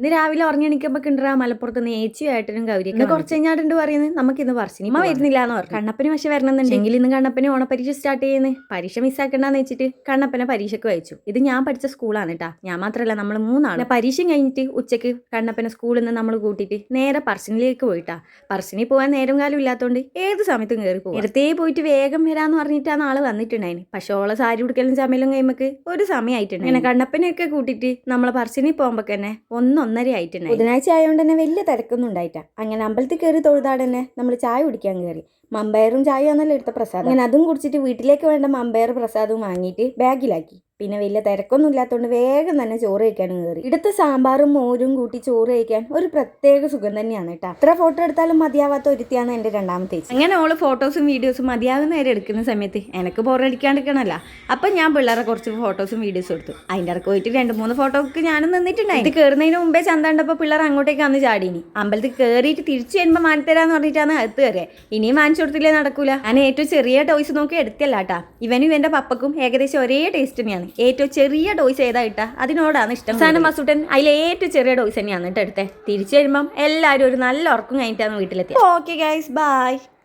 ഇന്ന് രാവിലെ ഉറങ്ങിയെണിക്കുമ്പോൾ കിണ്ടറാ മലപ്പുറത്ത് ഏച്ചിയും ഏട്ടനും ഗൗരി ഇന്ന് കുറച്ച് കഴിഞ്ഞാടുണ്ട് പറയുന്നത് നമുക്കിന്ന് പറശ്ശിനി ഇമ്മ വരുന്നില്ല എന്ന് പറഞ്ഞു. കണ്ണപ്പന് പക്ഷെ വരണമെന്നുണ്ടെങ്കിൽ ഇന്ന് കണ്ണപ്പന് ഓണപരീക്ഷ സ്റ്റാർട്ട് ചെയ്യുന്നത്. പരീക്ഷ മിസ്സാക്കണ്ടെന്ന് വെച്ചിട്ട് കണ്ണപ്പനെ പരീക്ഷയ്ക്ക് വായിച്ചു. ഇത് ഞാൻ പഠിച്ച സ്കൂളാണ് കേട്ടാ. ഞാൻ മാത്രമല്ല നമ്മൾ മൂന്നാണ്. പരീക്ഷ കഴിഞ്ഞിട്ട് ഉച്ചയ്ക്ക് കണ്ണപ്പനെ സ്കൂളിൽ നിന്ന് നമ്മൾ കൂട്ടിയിട്ട് നേരെ പറശ്ശിനിലേക്ക് പോയിട്ടാ. പറശ്ശിനി പോകാൻ നേരം കാലം ഇല്ലാത്തതുകൊണ്ട് ഏത് സമയത്തും കയറി പോകും. നേരത്തെ പോയിട്ട് വേഗം വരാന്ന് പറഞ്ഞിട്ടാണ് ആള് വന്നിട്ടുണ്ടായിന്. പക്ഷെ ഓളെ സാരി ഉടുക്കലും ചമയലും കഴിയുമ്പോൾ ഒരു സമയമായിട്ടുണ്ട്. അങ്ങനെ കണ്ണപ്പനെയൊക്കെ കൂട്ടിയിട്ട് നമ്മളെ പറശ്ശിനി പോകുമ്പോൾ തന്നെ 1:30 ആയിട്ടുണ്ടായി. ബുധനാഴ്ച ആയതുകൊണ്ട് തന്നെ വലിയ തിരക്കൊന്നും ഉണ്ടായിട്ടാ. അങ്ങനെ അമ്പലത്തിൽ കയറി തൊഴുതാടെ തന്നെ നമ്മൾ ചായ കുടിക്കാൻ കയറി. മമ്പയറും ചായയാണല്ലോ എടുത്ത പ്രസാദം. അങ്ങനെ അതും കുടിച്ചിട്ട് വീട്ടിലേക്ക് വേണ്ട മമ്പയർ പ്രസാദവും വാങ്ങിയിട്ട് ബാഗിലാക്കി. പിന്നെ വലിയ തിരക്കൊന്നും ഇല്ലാത്തതുകൊണ്ട് വേഗം തന്നെ ചോറ് കഴിക്കാനും കയറി. ഇടത്ത് സാമ്പാറും മോരും കൂട്ടി ചോറ് കഴിക്കാൻ ഒരു പ്രത്യേക സുഖം തന്നെയാണ് കേട്ടോ. എത്ര ഫോട്ടോ എടുത്താലും മതിയാവാത്ത ഒരുത്തിയാണ് എൻ്റെ രണ്ടാമത്തെ ചേച്ചി. അങ്ങനെ ഓള് ഫോട്ടോസും വീഡിയോസും മതിയാകുന്ന നേരം എടുക്കുന്ന സമയത്ത് എനിക്ക് ബോറടിക്കാണ്ടിരിക്കണമല്ല. അപ്പം ഞാൻ പിള്ളേരെ കുറച്ച് ഫോട്ടോസും വീഡിയോസും എടുത്തു. അതിൻ്റെ ഇടയ്ക്ക് പോയിട്ട് 2-3 ഫോട്ടോക്ക് ഞാനും നിന്നിട്ടുണ്ടായി. ഇത് കയറുന്നതിന് മുമ്പേ ചന്തണ്ടപ്പോൾ പിള്ളേർ അങ്ങോട്ടേക്ക് വന്ന് ചാടീനി. അമ്പലത്തിൽ കയറിയിട്ട് തിരിച്ചു വരുമ്പോൾ മാനിത്തരാന്ന് പറഞ്ഞിട്ടാണ് അകത്ത് കയറിയത്. ഇനിയും വാങ്ങിച്ചു കൊടുത്തില്ലേ നടക്കൂല. ഞാൻ ഏറ്റവും ചെറിയ ടോയ്സ് നോക്കി എടുത്തില്ല കേട്ടാ. ഇവനും ഇവൻ്റെ പപ്പക്കും ഏകദേശം ഒരേ ടേസ്റ്റ് തന്നെയാണ്. ഏറ്റവും ചെറിയ ഡോയ്സ് ഏതാ ഇട്ടാ അതിനോടാണ് ഇഷ്ടം. സാധനം മസൂട്ടൻ അതിലെ ഏറ്റവും ചെറിയ ഡോയ്സ് തന്നെയാണ് കേട്ടോ എടുത്തത്. തിരിച്ചു വരുമ്പം എല്ലാവരും ഒരു നല്ല ഉറക്കം കഴിഞ്ഞിട്ടാണ് വീട്ടിലെത്തിയത്. Okay guys, by.